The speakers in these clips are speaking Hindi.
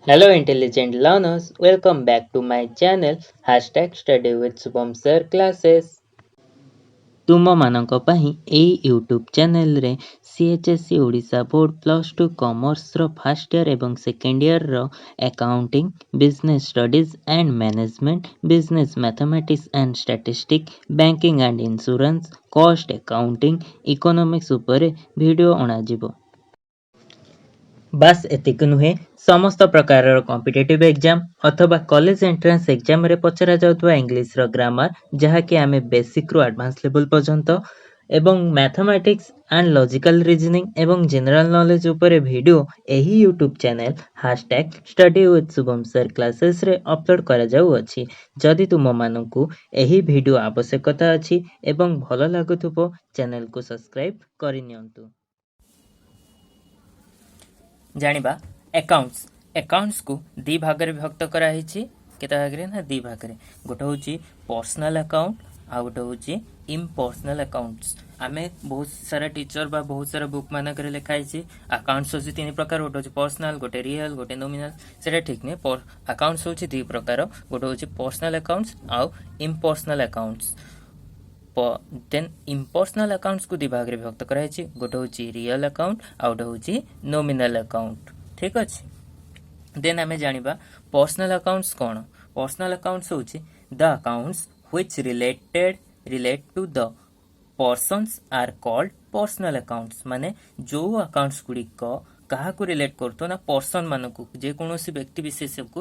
Hello, intelligent learners. Welcome back to my channel Study with Shubham Sir Classes. ତୁମମାନଙ୍କ ପାଇଁ ଏହି ୟୁଟ୍ୟୁବ୍ ଚ୍ୟାନେଲରେ CHSE ଓଡ଼ିଶା ବୋର୍ଡ଼ +2 କମର୍ସର ଫାର୍ଷ୍ଟ ଇୟର୍ ଏବଂ ସେକେଣ୍ଡ ଇୟର୍ର accounting, business studies and management, business mathematics and statistics, banking and insurance, cost accounting, economics ଉପରେ ଭିଡ଼ିଓ ଅଣାଯିବ। ବାସ୍ ଏତିକି ନୁହେଁ, ସମସ୍ତ ପ୍ରକାରର କମ୍ପିଟେଟିଭ୍ ଏକ୍ଜାମ୍ ଅଥବା କଲେଜ ଏଣ୍ଟ୍ରାନ୍ସ ଏକ୍ଜାମ୍ରେ ପଚରାଯାଉଥିବା ଇଂଲିଶର ଗ୍ରାମାର, ଯାହାକି ଆମେ ବେସିକ୍ରୁ ଆଡଭାନ୍ସ ଲେଭେଲ୍ ପର୍ଯ୍ୟନ୍ତ, ଏବଂ ମ୍ୟାଥମେଟିକ୍ସ ଆଣ୍ଡ ଲଜିକାଲ ରିଜନିଂ ଏବଂ ଜେନେରାଲ ନଲେଜ ଉପରେ ଭିଡ଼ିଓ ଏହି YouTube channel #Study with Shubham Sir କ୍ଲାସେସ୍ରେ ଅପଲୋଡ଼ କରାଯାଉଅଛି। ଯଦି ତୁମମାନଙ୍କୁ ଏହି ଭିଡ଼ିଓ ଆବଶ୍ୟକତା ଅଛି ଏବଂ ଭଲ ଲାଗୁଥିବ, ଚ୍ୟାନେଲକୁ ସବସ୍କ୍ରାଇବ୍ କରିନିଅନ୍ତୁ। ଜାଣିବା ଆକାଉଣ୍ଟସକୁ ଦି ଭାଗରେ ବିଭକ୍ତ କରାଯାଇଛି। କେତେ ଭାଗରେ ନା ଦି ଭାଗରେ। ଗୋଟେ ହେଉଛି ପର୍ସନାଲ ଆକାଉଣ୍ଟ ଆଉ ଗୋଟେ ହେଉଛି ଇମ୍ପର୍ସନାଲ ଆକାଉଣ୍ଟସ। ଆମେ ବହୁତ ସାରା ଟିଚର ବା ବହୁତ ସାରା ବୁକ୍ ମାନଙ୍କରେ ଲେଖା ହେଇଛି ଆକାଉଣ୍ଟସ ହେଉଛି ତିନି ପ୍ରକାର, ଗୋଟେ ହେଉଛି ପର୍ସନାଲ, ଗୋଟେ ରିଅଲ, ଗୋଟେ ନୋମିନାଲ। ସେଟା ଠିକ ନୁହେଁ। ଆକାଉଣ୍ଟସ ହେଉଛି ଦି ପ୍ରକାର, ଗୋଟେ ହେଉଛି ପର୍ସନାଲ ଆକାଉଣ୍ଟସ ଆଉ ଇମ୍ପର୍ସନାଲ ଆକାଉଣ୍ଟସ। ଦେନ୍ ଇମ୍ପର୍ସନାଲ ଆକାଉଣ୍ଟସକୁ ଦି ଭାଗରେ ବିଭକ୍ତ କରାଯାଇଛି। ଗୋଟେ ହେଉଛି ରିଅଲ ଆକାଉଣ୍ଟ ଆଉ ଗୋଟେ ହେଉଛି ନୋମିନାଲ ଆକାଉଣ୍ଟ। ଠିକ ଅଛି। ଦେନ୍ ଆମେ ଜାଣିବା ପର୍ସନାଲ ଆକାଉଣ୍ଟସ କ'ଣ। ପର୍ସନାଲ ଆକାଉଣ୍ଟସ ହେଉଛି the accounts which relate to the persons are called personal accounts. ମାନେ ଯୋଉ ଆକାଉଣ୍ଟସ ଗୁଡ଼ିକ କାହାକୁ ରିଲେଟ୍ କରୁଥିବ ନା ପର୍ସନ ମାନଙ୍କୁ, ଯେକୌଣସି ବ୍ୟକ୍ତି ବିଶେଷକୁ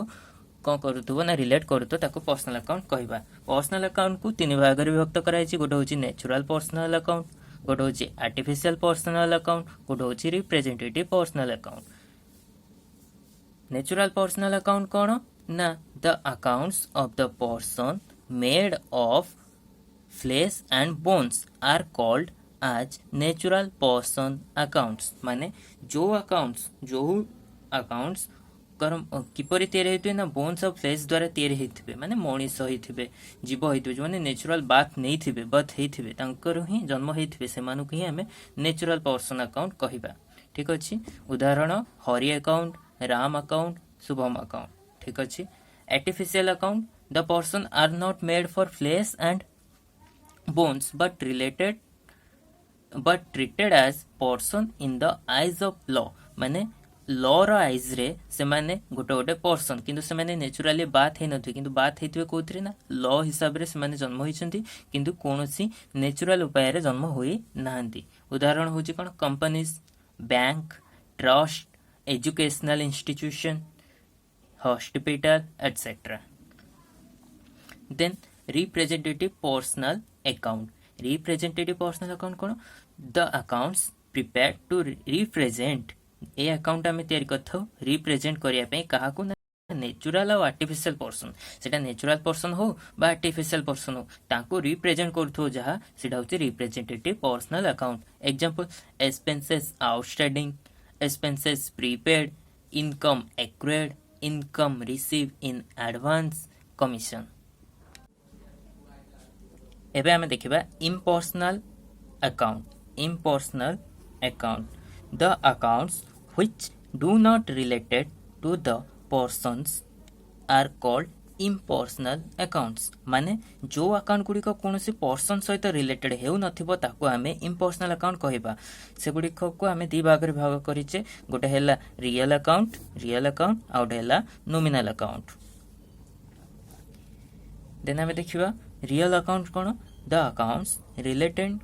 କ'ଣ କରୁଥିବ ନା ରିଲେଟ୍ କରୁଥିବ, ତାକୁ ପର୍ସନାଲ ଆକାଉଣ୍ଟ କହିବା। ପର୍ସନାଲ ଆକାଉଣ୍ଟକୁ ତିନି ଭାଗରେ ବିଭକ୍ତ କରାଯାଇଛି। ଗୋଟେ ହେଉଛି ନ୍ୟାଚୁରାଲ ପର୍ସନାଲ ଆକାଉଣ୍ଟ, ଗୋଟେ ହେଉଛି ଆର୍ଟିଫିସିଆଲ ପର୍ସନାଲ ଆକାଉଣ୍ଟ, ଗୋଟେ ହେଉଛି representative personal account. Natural personal account କ'ଣ ନା the accounts of the person made of flesh and bones are called as natural person accounts. ମାନେ ଯୋଉ ଆକାଉଣ୍ଟସ କିପରି ତିଆରି ହେଇଥିବେ ନା ବୋନ୍ସ ଅଫ ଫ୍ଲେଶ ଦ୍ୱାରା ତିଆରି ହେଇଥିବେ, ମାନେ ମଣିଷ ହେଇଥିବେ, ଜୀବ ହେଇଥିବେ, ଯେଉଁମାନେ ନ୍ୟାଚୁରାଲ ବର୍ଥ ହେଇଥିବେ, ତାଙ୍କର ହିଁ ଜନ୍ମ ହେଇଥିବେ, ସେମାନଙ୍କୁ ହିଁ ଆମେ ନ୍ୟାଚୁରାଲ ପର୍ସନ ଆକାଉଣ୍ଟ କହିବା। ଠିକ ଅଛି। ଉଦାହରଣ Hari account, Ram account, Shubham account. ଠିକ ଅଛି। Artificial account the person are not made for flesh and bones but treated as person in the eyes of law. ମାନେ ଲର ଆଇଜ୍ରେ ସେମାନେ ଗୋଟେ ପର୍ସନ, କିନ୍ତୁ ସେମାନେ ନ୍ୟାଚୁରାଲି ବାଥ ହେଇନଥିବେ, କିନ୍ତୁ ବାଥ ହେଇଥିବେ କୋଉଥିରେ ନା ଲ ହିସାବରେ ସେମାନେ ଜନ୍ମ ହୋଇଛନ୍ତି, କିନ୍ତୁ କୌଣସି ନ୍ୟାଚୁରାଲ ଉପାୟରେ ଜନ୍ମ ହୋଇ ନାହାନ୍ତି। ଉଦାହରଣ ହେଉଛି କ'ଣ? Companies, bank, trust, educational institution, hospital etcetera. Then representative personal account. Representative personal account କ'ଣ? The accounts prepared to represent. ଏ ଆକାଉଣ୍ଟ ଆମେ ତିଆରି କରିଥାଉ ରିପ୍ରେଜେଣ୍ଟ କରିବା ପାଇଁ କାହାକୁ ନା ନ୍ୟାଚୁରାଲ ଆଉ ଆର୍ଟିଫିସିଆଲ ପର୍ସନ। ସେଟା ନ୍ୟାଚୁରାଲ ପର୍ସନ ହଉ ବା ଆର୍ଟିଫିସିଆଲ ପର୍ସନ ହଉ, ତାଙ୍କୁ ରିପ୍ରେଜେଣ୍ଟ କରୁଥିବ ଯାହା, ସେଟା ହେଉଛି representative personal account. Example expenses outstanding, expenses prepaid, income accrued, income received in advance, commission। ଏବେ ଆମେ ଦେଖିବା impersonal account। impersonal account, the accounts which do not related to the persons are called impersonal accounts। ମାନେ ଯୋଉ ଆକାଉଣ୍ଟ ଗୁଡ଼ିକ କୌଣସି ପର୍ସନ ସହିତ ରିଲେଟେଡ୍ ହେଉନଥିବ, ତାକୁ ଆମେ ଇମ୍ପର୍ସନାଲ ଆକାଉଣ୍ଟ କହିବା। ସେଗୁଡ଼ିକକୁ ଆମେ ଦି ଭାଗରେ ଭାଗ କରିଛେ। ଗୋଟେ ହେଲା ରିଅଲ ଆକାଉଣ୍ଟ ଆଉ ଗୋଟେ ହେଲା ନୋମିନାଲ ଆକାଉଣ୍ଟ। ଦେନ୍ ଆମେ ଦେଖିବା ରିଅଲ ଆକାଉଣ୍ଟ କ'ଣ? The accounts related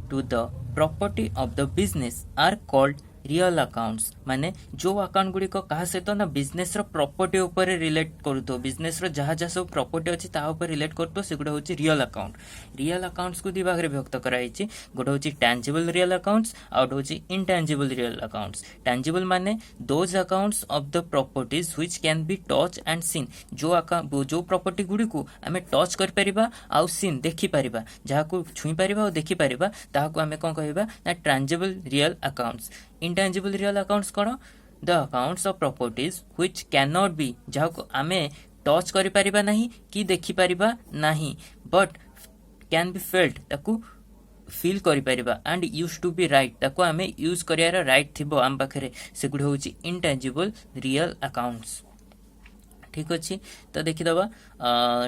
to the property of the business are called real accounts. ମାନେ ଯୋଉ ଆକାଉଣ୍ଟ ଗୁଡ଼ିକ କାହା ସହିତ ନା ବିଜନେସର ପ୍ରପର୍ଟି ଉପରେ ରିଲେଟ୍ କରୁଥିବ, ବିଜନେସର ଯାହା ସବୁ ପ୍ରପର୍ଟି ଅଛି ତାହା ଉପରେ ରିଲେଟ୍ କରୁଥିବ, ସେଗୁଡ଼ା ହେଉଛି ରିଅଲ ଆକାଉଣ୍ଟ। ରିଅଲ ଆକାଉଣ୍ଟସକୁ ଦି ଭାଗରେ ବିଭକ୍ତ କରାଯାଇଛି। ଗୋଟେ ହେଉଛି ଟାଞ୍ଜିବଲ ରିଅଲ ଆକାଉଣ୍ଟସ ଆଉ ଗୋଟେ ହେଉଛି ଇନଟାଞ୍ଜିବଲ ରିଅଲ ଆକାଉଣ୍ଟସ। ଟାଞ୍ଜିବଲ ମାନେ those accounts of the properties which can be touch and seen. ଯୋଉ ପ୍ରପର୍ଟି ଗୁଡ଼ିକୁ ଆମେ ଟଚ୍ କରିପାରିବା ଆଉ ସିନ୍ ଦେଖିପାରିବା, ଯାହାକୁ ଛୁଇଁପାରିବା ଆଉ ଦେଖିପାରିବା, ତାହାକୁ ଆମେ କ'ଣ କହିବା ନା tangible real accounts. Intangible real accounts କ'ଣ? The accounts of properties which can not be, ଯାହାକୁ ଆମେ ଟଚ୍ କରିପାରିବା ନାହିଁ କି ଦେଖିପାରିବା ନାହିଁ, ବଟ୍ କ୍ୟାନ୍ ବି ଫେଲ୍ଟ, ତାକୁ ଫିଲ୍ କରିପାରିବା, and use to be right, ତାକୁ ଆମେ ୟୁଜ୍ କରିବାର ରାଇଟ୍ ଥିବ ଆମ ପାଖରେ, ସେଗୁଡ଼ି ହେଉଛି ଇନଟାଞ୍ଜିବଲ ରିଅଲ ଆକାଉଣ୍ଟସ। ठीक अच्छे। तो देखीदबा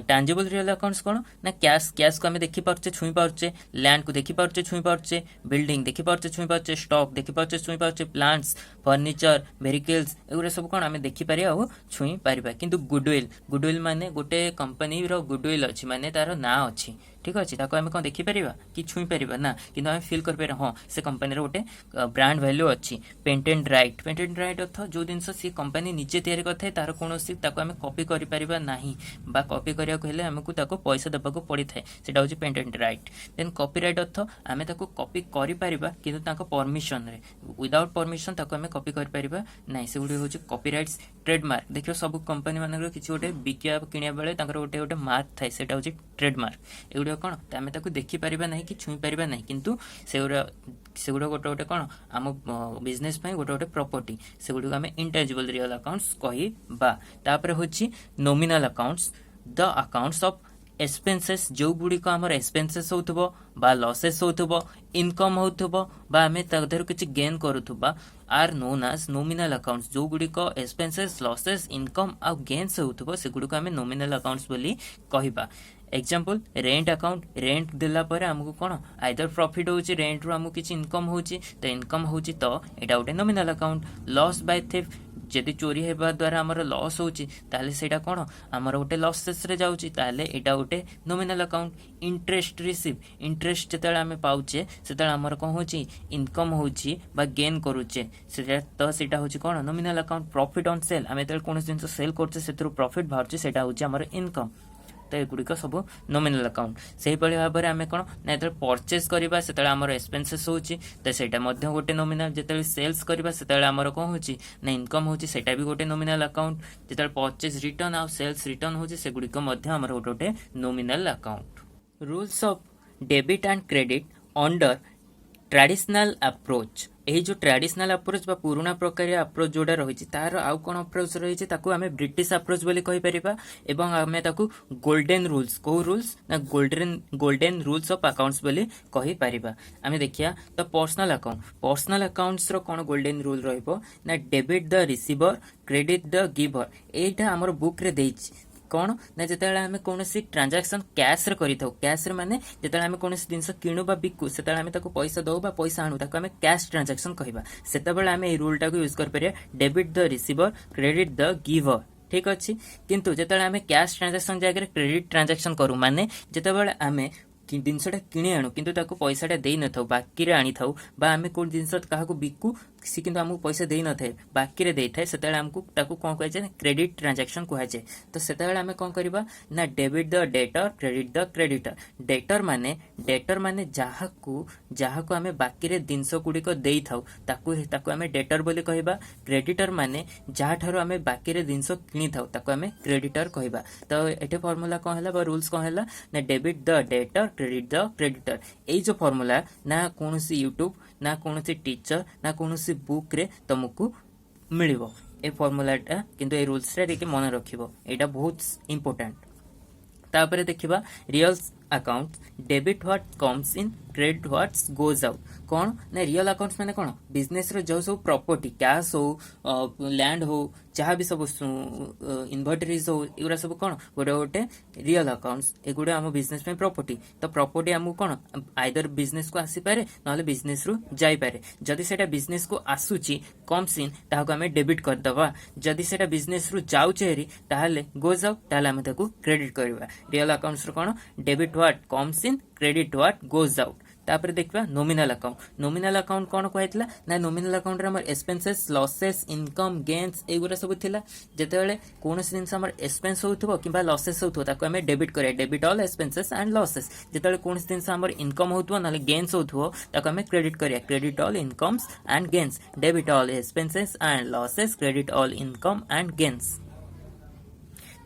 टांजिबल रियल अकाउंट्स कौन ना कैश को आम देखिपे छुई पारे, लैंड को देखिपे छुई पारे, बिल्डिंग देखिपे छुई पारे, स्टॉक देखिपे छुई पारे, प्लांट्स फर्निचर वेहिकल्स एगुड़ा सब कौन आम देखिपारे आ छुई पारिबा। किंतु गुडविल माने गोटे कंपनी रो गुडविल अच्छी माने तार ना अच्छी, ठीक अच्छे, आम कौन देखिपर कि छुई पार ना, कि आम फिल कर हाँ से कंपनी गोटे ब्रांड वैल्यू अच्छी। पेटेंट राइट अर्थ जो जिन सी कंपनी निजे तैयारी करता तार कौन आम कॉपी कर ना, कॉपी करने आमको पैसा देवाक पड़ी था, सेटा हूँ पेटेंट राइट। देन कॉपीराइट अर्थ आम कॉपी कर परमिशन रे, विदाउट परमिशन आम कॉपी कर ना, से गुड हूँ कॉपीराइट्स। ट्रेडमार्क देखिए सब कंपनी मान किसी गोटे बिका किणा बेले गोटे गोटे मार्क थाए, सेटा हूँ ट्रेडमार्क। एगुड़ा कौन आम देखिपर ना कि छुई पार ना, किंतु सेगुड़ा गोटे गोटे कौन आम बिजनेस गोटे गोटे प्रॉपर्टी, से गुड़ आम इंटेंजिबल रियल अकाउंट्स कहबा। तापर होची nominal accounts, the accounts of expenses, जो गुड़िक आमर एक्सपेंसेस होथबो बा लॉसेस होथबो, इनकम होथबो बा आमे तदर किछि गेन करूथबा, are known as nominal accounts. जो गुड़िक एक्सपेंसेस लॉसेस इनकम आ गेन्स होथबो से गुड़िक आमे नॉमिनल अकाउंट्स बोली कहबा। एग्जांपल रेंट अकाउंट, रेंट देला पर आमको कौन आइदर प्रॉफिट होची, रेंट रू आमको किछि इनकम होची, तो इनकम होची तो एटा गोटे nominal account. Loss by theft, जदि चोरी हेबा द्वारा आमर लॉस होची ताले सेटा कौन आमर गोटे लॉसेस रे जाउची, ताले एटा गोटे nominal account. Interest receive, interest जतले आमे पाउचे सेतले आमर कोन होची इनकम होची बा गेन करूचे, सेटा तो सेटा होची कोन nominal account. Profit on sale, आमे तले कोन जिंस सेल करचे सेतरु प्रॉफिट बाहरचे, सेटा होची आमर इनकम। तो एगुड़िक सब नॉमिनल अकाउंट। से भाव में आम कौन ना जो परचेज करवा से आमर एक्सपेंसेस होची, तो सेटा मध्य गोटे नॉमिनल। जिते सेल्स करवा से आमर कौन होची ना इनकम होची, सेटा भी गोटे नॉमिनल अकाउंट। जिते परचेज रिटर्न आ सेल्स रिटर्न होची सेगुड़िक मध्य आमर गोटे गोटे nominal account. Rules of debit and credit under traditional approach, यही जो ट्रेडिशनल अप्रोच बा पुराना प्रकार अप्रोच जोड़ा रही तार आउ कौन अप्रोच रही आम ब्रिटिश अप्रोच बोली कहि परिबा, एवं आम गोल्डन रूल्स, को रूल्स ना गोल्डन रूल्स ऑफ अकाउंट्स बोली कहि परिबा। आम देखिया तो पर्सनल अकाउंट्स रो कौन गोल्डन रूल रहिबो ना debit the receiver credit the giver. एटा हमर बुक रे देछि कौन ना जिते आम कौन ट्रांजाक्शन कैश रे करि थाउ, कैश रे माने जिते आम कौन जिनस किणु बा बिकु से आम पैसा दौ बा पैसा आणु ताको आम कैश ट्रांजाक्शन कहबा। सेतेबेले आम ए रूल टाको यूज कर परिया debit the receiver credit the giver, ठीक अच्छे। किंतु जिते आम कैश ट्रांजाक्शन जगह क्रेडिट ट्रांजाक्शन करू माने जितेबाला आम जिनसटा किणी आणु किंतु ताको पैसाटा देई न थाउ, बाकी रे आनी थाउ बा आम कोन जिनस काहाको बिकु सी किंतु आमको पैसा देई न थाए बाकी रे देई थाए, सेतेबेले आमको ताको कोन कहै छै क्रेडिट ट्रांजैक्शन कहै छै। तो सेतेबेले आम कोन करबा ना debit the debtor credit the creditor. Debtor माने जाहाको आम बाकी रे जिनस गुडीको देई थाउ ताको आम डेटर बोली कहबा। क्रेडिटर माने जहा ठारो आम बाकी रे जिनस किणी थाउ ताको आम क्रेडिटर कहबा। तो एटे फार्मूला कोन हला बा रूल्स कोन हला ना debit the debtor credit the creditor. एई जो फार्मूला ना कोनोसी यूट्यूब ना कोनोसी टीचर ना कोनोसी बुक रे तुमको मिलिबो ए फार्मूलाटा, किंतु ए रूल्स रे टिके मन रखिबो, एटा बहुत इंपोर्टेंट। तापर देखिबा real account debit what comes in credit what goes out. कौन ना रियल अकाउंट्स माने कौन बिजनेस रो जो सब प्रॉपर्टी कैश हो लैंड हो जहाँ भी सब इन्वर्टरीज हो एगुड़ा सब कौन गोटे गोटे रियल अकाउंट्स, एगुड़ा आम बिजनेस में प्रॉपर्टी। तो प्रॉपर्टी आमको कौन आइदर बिजनेस को आसी पारे ना बिजनेस रु जाई पारे। जदि सेटा बिजनेस को आसुची कम्स इन ताको आमे डेबिट कर दबा, जदि सेटा बिजनेस रु जाउचे हेरी ताहाले गोज आउट ताहाले आमे ताको क्रेडिट करबा। रियल अकाउंट्स रो कौन debit what comes in credit what goes out. तापर देखबा नॉमिनल अकाउंट। नॉमिनल अकाउंट कौन कहैतला ना नॉमिनल अकाउंट रे हमर एक्सपेंसेस लॉसेस इनकम गेन्स एगुरा सब थिला। जेतेबेले कोनोसी जिंस हमर एक्सपेंस होथबो किबा लॉसेस होथबो ताको हमें डेबिट करे, debit all expenses and losses. जेतेबेले कोनोसी जिंस हमर इनकम होथबो नाले गेन्स होथबो ताको हमें क्रेडिट करे, credit all incomes and gains, debit all expenses and losses credit all income and gains.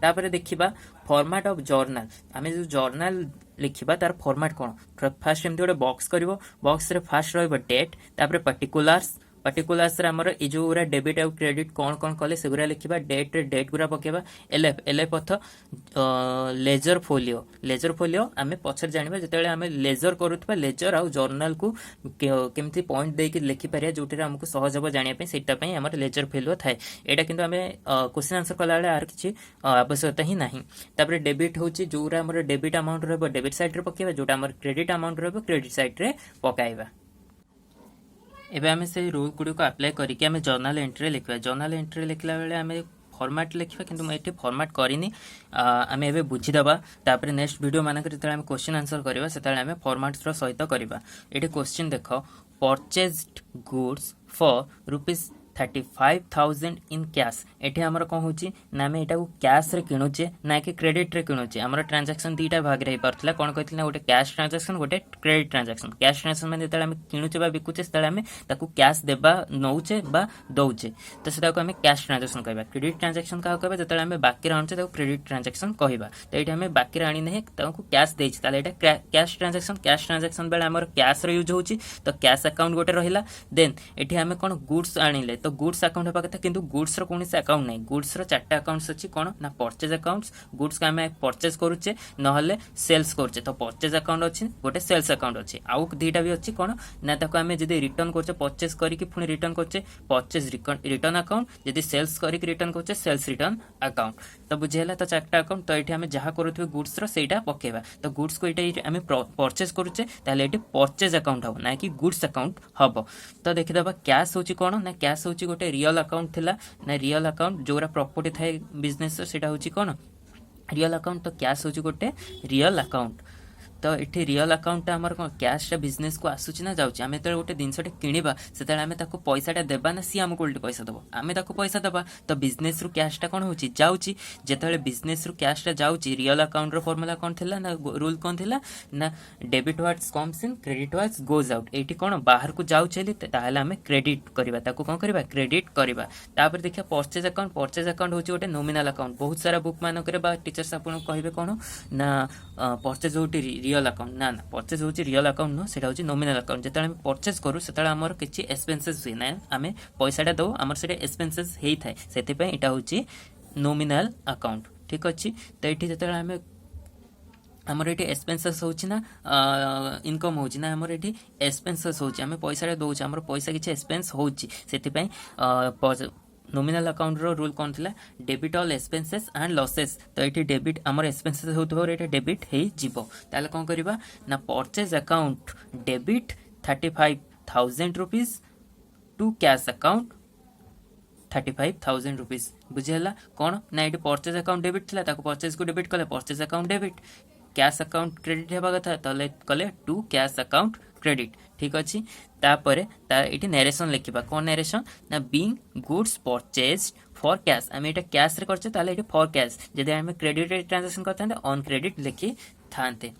तापर देखिबा फॉर्मेट ऑफ जर्नल। आमे जो जर्नल लिखिबा तार फॉर्मेट कोन, फास्ट एमती गोटे बॉक्स करिवो, बॉक्स रे फास्ट रहइबो डेट, तापर पर्टिकुलर्स पर्टिकुलर्स आमर ये जो गुरा डेबिट आउ क्रेडिट कौन कौन कले से गुरा लिखा डेट रे डेट गुरा पकेबा एलएफ अर्थ लेजर फोलियो आम पछर जानिबा जेतेबेले आम लेजर करूथबा लेजर आउ जर्नल को केमती पॉइंट देके लिखि पारिया जोटी रे हमको सहज हो जानिया पे सेटा पई हमर लेजर फोलियो थाए एटा किंतु आम क्वेश्चन आंसर कला बेले आर किछि आवश्यकता ही नाही तापर डेबिट होची जोरा हमर डेबिट अमाउंट रहबो डेबिट साइड रे पकेबा जोटा हमर क्रेडिट अमाउंट रहबो क्रेडिट साइड रे पकाइबा एबे आम से रूल गुडी को अप्लाई करके आम जर्नल एंट्री लिखबा जर्नल एंट्री लिखला बेले आम फॉर्मेट लिखा किंतु मैं फॉर्मेट करनी आम एबे बुझीदबा तापर नेक्स्ट वीडियो मानक जेतले आम क्वेश्चन आंसर करबा सेतले आम फॉर्मेट्स रो सहित करबा एठी क्वेश्चन देखो purchased goods for ₹35,000 in cash एठी हमर कोन होची ना मैं एटा को कैश रे किनुचे ना कि क्रेडिट रे किनुचे हमर ट्रांजैक्शन दीटा भाग रे परतला कोन कहथिला ना गोटे कैश ट्रांजैक्शन गोटे क्रेडिट ट्रांजैक्शन कैश ट्रांजैक्शन माने जेतले हम किनुचे बा बिकुचे सेतले हम ताकू कैश देबा नौचे बा दौचे तो सेटा को हम कैश ट्रांजैक्शन कहबा क्रेडिट ट्रांजैक्शन का कहबा जेतले हम बाकी रे आनचे ताकू क्रेडिट ट्रांजैक्शन कहबा तो एठी हम बाकी रे आनी नै ताकू कैश देछि ताले एटा कैश ट्रांजैक्शन बेले हमर कैश रे यूज होची तो कैश अकाउंट गोटे रहिला देन एठी हम कोन गुड्स आनिले तो गुड्स अकाउंट होबा कथा किंतु गुड्स रो कोनी से अकाउंट नै गुड्स रो चारटा अकाउंट्स अछि कोन ना परचेज अकाउंट्स गुड्स का हमें परचेज करूचे नहले सेल्स करूचे तो परचेज अकाउंट अछि गोटे सेल्स अकाउंट अछि आउ दीटा भी अछि कोन ना ताको हमें जदी रिटर्न करचे परचेज करी कि पुनी रिटर्न करचे परचेज रिटर्न अकाउंट जदी सेल्स करी कि रिटर्न करचे सेल्स रिटर्न अकाउंट तो बुझेला तो चारटा अकाउंट तो एठी हमें जहा करूथबे गुड्स रो सेटा पकेबा तो गुड्स को एटा हमें परचेज करूचे ताले एठी परचेज अकाउंट हो ना कि गुड्स अकाउंट हबो तो देखि दबा कैश होची कोन ना कैश होची गोटे रियल अकाउंट थिला ना रियल अकाउंट जोरा प्रॉपर्टी थाए बिजनेस सेटा होची कोन रियल अकाउंट तो कैश होची गोटे रियल अकाउंट तो इठी रियल अकाउंट हमर कैश रे बिजनेस को आसुची ना जाउची आमे त गोटे दिनसटे किनिबा सेतले आमे ताको पैसाटा देबा ना सी हमको उल्टी पैसा दबो आमे ताको पैसा दबा तो बिजनेस रु कैशटा कोन होची जाउची जेतले बिजनेस रु कैशटा जाउची रियल अकाउंट रो फार्मूला कोन थिला ना रूल कोन थिला ना debit what's comes in credit what's goes out एठी कोन बाहर को जाउचेली ताहले आमे क्रेडिट करबा ताको कोन करबा क्रेडिट करबा तापर देखिया परचेज अकाउंट होची गोटे नॉमिनल अकाउंट बहुत सारा बुक मान करे बा टीचर्स आपन कहबे कोन ना परचेज होटी रियल अकाउंट ना परचेज होची रियल अकाउंट नो सेटा होची नॉमिनल अकाउंट जेतले हम परचेज करू सेतले हमर किछि एक्सपेंसेस हुई ना हमें पैसाटा दो हमर सेटा एक्सपेंसेस हेई थाए सेते पे एटा होची नॉमिनल अकाउंट ठीक अछि तो एठी जेतले हमें हमर एठी एक्सपेंसेस होची ना इनकम होची ना हमर एठी एक्सपेंसेस होची हमें पैसाटा दोछ हमर पैसा किछि एक्सपेंस होची सेते पे नॉमिनल अकाउंट रो रूल कोन थिला debit all expenses and losses तो एठी डेबिट हमर एक्सपेंसेस होतबो एठी डेबिट हे जिवो ताले कोन करबा ना purchase account debit 35,000 rupees to cash account 35,000 rupees बुझेला कोन ना एठी परचेज अकाउंट डेबिट थिला ताको परचेज को डेबिट कले purchase account debit cash account credit हेबा कथा तले कले टू कैश अकाउंट क्रेडिट ठीक अछि तापरे ता एठी नरेशन लिखिबा कोन नरेशन ना being goods purchased for cash हम एटा कैश रे करछे ताले एठी फॉर कैश जदि हम क्रेडिट रे ट्रांजैक्शन करथांते ऑन क्रेडिट लिखि थांते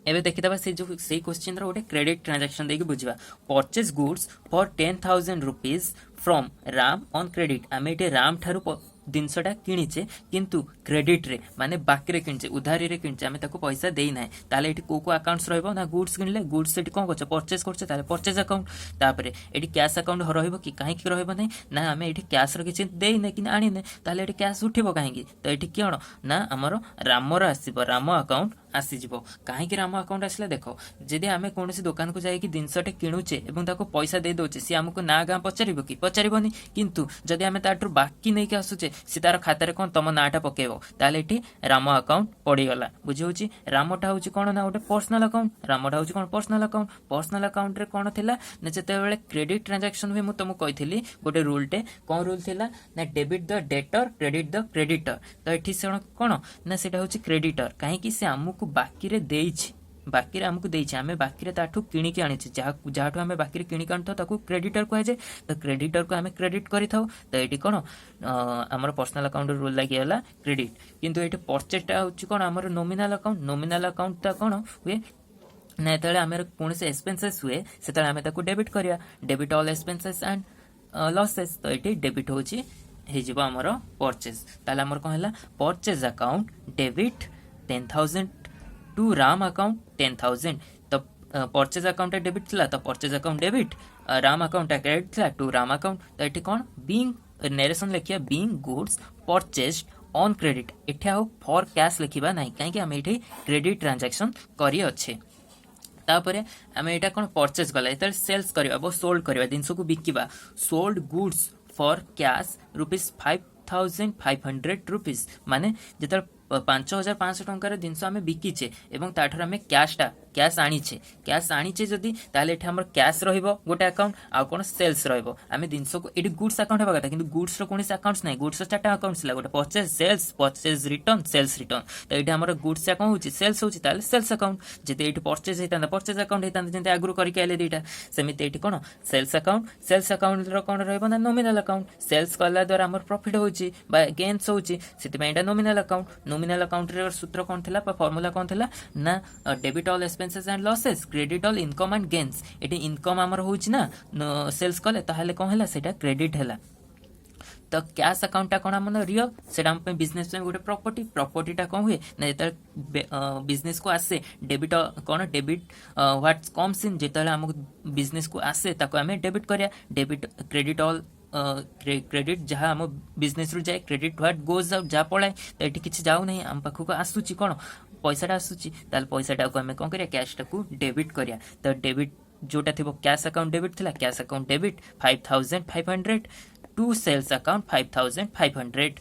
एबे देखिदबा से जो से क्वेश्चन रो गोटे क्रेडिट ट्रांजैक्शन देकी बुझिबा purchase goods for 10,000 rupees from Ram on credit हम एठी राम थारु जिनसटा किणीचे किंतु क्रेडिट रे माने बाकी रे किणचे उधारी रे किणचे हमें ताको पैसा देई नाही ताले एठी को अकाउंट्स रहबो ना गुड्स किनले गुड्स एठी कोन करछ परचेज करछ ताले परचेज अकाउंट तापरे एठी कैश अकाउंट रहबो कि काहे कि रहबो नाही ना हमें एठी कैश रो किछि देई नै कि आनी नै ताले एठी कैश उठिबो काहे कि तो एठी कियण ना हमरो रामर आसीबो राम अकाउंट आसी जिवो काहे कि राम अकाउंट आसले देखो जदि हमें कोनोसी दुकान को जाई कि जिनसटे किणुचे एवं ताको पैसा दे दोचे सी हमको ना गा पचारिबो कि पचारिबोनी किंतु जदि हमें ताटू बाकी नै कि आसुचे सी तार खाता रे कोन तम नाटा पकेबो ताले एठी राम अकाउंट पड़ी गला बुझी होची रामटा होची कोन ना गोटे पर्सनल अकाउंट रामटा होची कोन पर्सनल अकाउंट रे कोन थिला ना जते बेले क्रेडिट ट्रांजैक्शन हुए मु तुमको कहिथिली गोटे रूलटे कोन रूल थिला ना debit the debtor credit the creditor तो एठी से कोन ना सेटा होची क्रेडिटर काहे कि से हमको बाकी रे देइछि बाकी रे हमको देइछि हमें बाकी रे ताठू किणी के आनिछि जहाठू हमें बाकी रे किणी कान ताकू क्रेडिटर को जे तो क्रेडिटर को हमें क्रेडिट करि थाउ तो एठी कोन हमर पर्सनल अकाउंट रूल लागि होला क्रेडिट किंतु एठी परचेजटा होछि कोन हमर नॉमिनल अकाउंट ता कोन हुए ना तळे हमर कोन से एक्सपेंसेस हुए से तळे हमें ताकू डेबिट करिया debit all expenses and losses तो एठी डेबिट होछि हे जिवो हमर परचेज ताले हमर कोन हला purchase account debit 10,000 to Ram account 10,000 तो परचेज अकाउंट डेबिट थिला तो purchase account debit, Ram account credit थिला टू राम अकाउंट। तो ये कौन बीइंग नेरेशन लिखिया being goods purchased on credit, एठी आउ फॉर कैश लिखिबा नाही काहे कि हम एठी क्रेडिट ट्रांजैक्शन करी अच्छे। तापरे आमे एटा कोन परचेज कला एतर सेल्स करबा बो सोल्ड करबा जिंस को बिकिबा, sold goods for cash ₹5,500 rupees, माने जेतर 5,500 टंकार जिनस आम बिकीचे एवं ताठर आम कैश आनीचे जदि ताले एठी हमर कैश रहिबो गोटे अकाउंट आ कोन सेल्स रहिबो। आमे जिनस को एठी गुड्स अकाउंट हेबा कथा किंतु गुड्स रो कोनसे अकाउंट्स नै, गुड्स रो चारटा अकाउंट्स ला गोटे purchase sales, purchase return, sales return. तो एठी हमर गुड्स अकाउंट होची सेल्स होची ताले सेल्स अकाउंट, जेते एठी परचेज हेतांदा परचेज अकाउंट हेतांदा जेते आगुरो करि के आले दीटा सेमिते एठी कोन सेल्स अकाउंट रो कोन रहइबो ना नॉमिनल अकाउंट। सेल्स कला द्वारा हमर प्रॉफिट होची बा गेन्स होची सेति एटा नॉमिनल अकाउंट। नॉमिनल अकाउंट रे सूत्र कौन थिला बा फार्मूला कौन थिला ना debit all expenses and losses credit all income and gains. Eighty income हमर होची ना सेल्स कले ताहले कौन हला सेटा क्रेडिट हला। तो कैश अकाउंट कौन आम रियल सेटा हम बिजनेस गोटे प्रॉपर्टीटा कौन हुए ना जो बिजनेस को आसे डेबिट कौन डेबिट व्हाट्स कम्स इन जो आम बिजनेस को आसे ताको आम डेबिट करिया, डेबिट क्रेडिट ऑल क्रेडिट जहाँ आम बिजनेस रु जाए, क्रेडिट व्हाट गोज आउट जहाँ पड़ाए तो ये किसी जाऊ ना आम पाखक आसूची कौन पैसाटा आसूची ताल पैसाटा को आम कौन करिया कैशटा को डेबिट करिया। तो डेबिट जोटा थी कैश अकाउंट डेबिट थिला cash account debit 5,500 to sales account 5,500।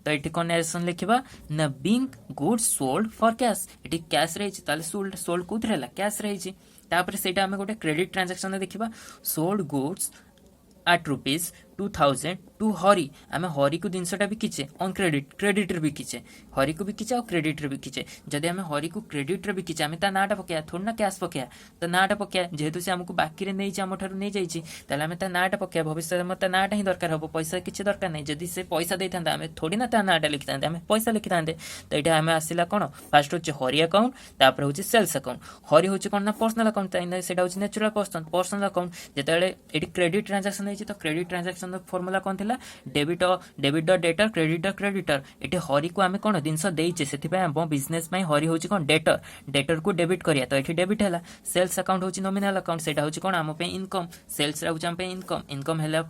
तो ये कौन नेरेशन लिखा ना being goods sold for cash, ये कैश रही ताले सोल्ड कौन रहा कैश रही। तापर सेटा आम गोटे क्रेडिट ट्रांजैक्शन देखा सोल्ड गुड्स at ₹2,000 टू हरी, आम हरी को जिनसटा बिकीचे ऑन क्रेडिट रे बिकीचे, हरी को बिकीचे और क्रेडिट रे बिकीचे। जदि आम हरी को क्रेडिट रे बिकीचे आम ता नाटा पकाया थोड़ी ना कैश पकाया, तो नाटा पकाया जेहेतु से आमको बाकी रे नहीं आम ठारू नहीं जाइए ताले आम ता नाटा पकाया भविष्य में ता नाटा ही दरकार हम पैसा किसी दरकार नहीं। जदि से पैसा दे था आम थोड़ी ना ता नाटा लिखि था आम पैसा लिखि था। तो ये आम आसला कौन फास्ट हूँ हरी अकाउंट तापर हूँ सेल्स अकाउंट। हरी हूँ कौन ना पर्सनल अकाउंट से नेचुरल पर्सनल अकाउंट जिते ये क्रेडिट ट्रांजैक्शन होती तो क्रेडिट ट्रांजैक्शन फॉर्मूला कौन थिला debit the debtor credit the creditor. ये हरी को आम कौन जिनस देचे से बिजनेस हरी हूँ कौन डेटर को डेबिट करिया तो ये डेबिट है। सेल्स अकाउंट हूँ नॉमिनल अकाउंट से हूँ कौन आम इनकम, सेल्स हूँ आम इनकम है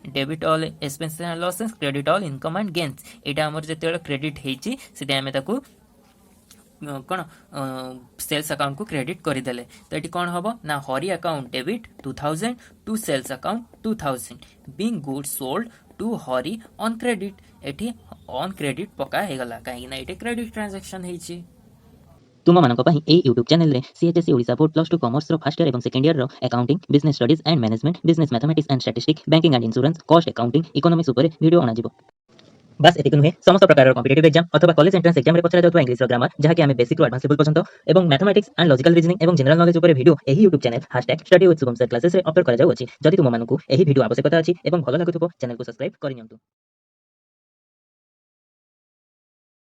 debit all expenses and losses credit all income and gains. यहाँ आम जो क्रेडिट होती से आम कौन सेल्स अकाउंट को क्रेडिट करदेले। तो ये कौन हम ना Hari account debit 2,000 to sales account 2,000 being goods sold to Hari on credit. एठी ऑन क्रेडिट पका हेगला कहीं ना ये क्रेडिट ट्रांजैक्शन होती। तुम मानक पई ए YouTube चैनल रे CHSE ओडिसा बोर्ड +2 कॉमर्स रो फर्स्ट ईयर एवं सेकंड ईयर रो accounting business studies and management business mathematics and statistics banking and insurance cost accounting economics ऊपर वीडियो आना जिवो। बस एतिक नुहे समस्त प्रकार कॉम्पिटिटिव एग्जाम अथवा कॉलेज एंट्रेंस एग्जाम रे पचरा जाउतबा इंग्लिश रो ग्रामर जहा कि हमें बेसिक टू एडवांस लेवल पर्यंत एवं मैथमेटिक्स एंड लॉजिकल रीजनिंग एवं जनरल नॉलेज ऊपर वीडियो एही YouTube channel #study with Shubham sir classes रे अपलोड करा जाउ अछि। जदि तुम मानकु एही वीडियो आवश्यकता अछि एवं भलो लागुथबो चैनल को सब्सक्राइब करि नियंतु।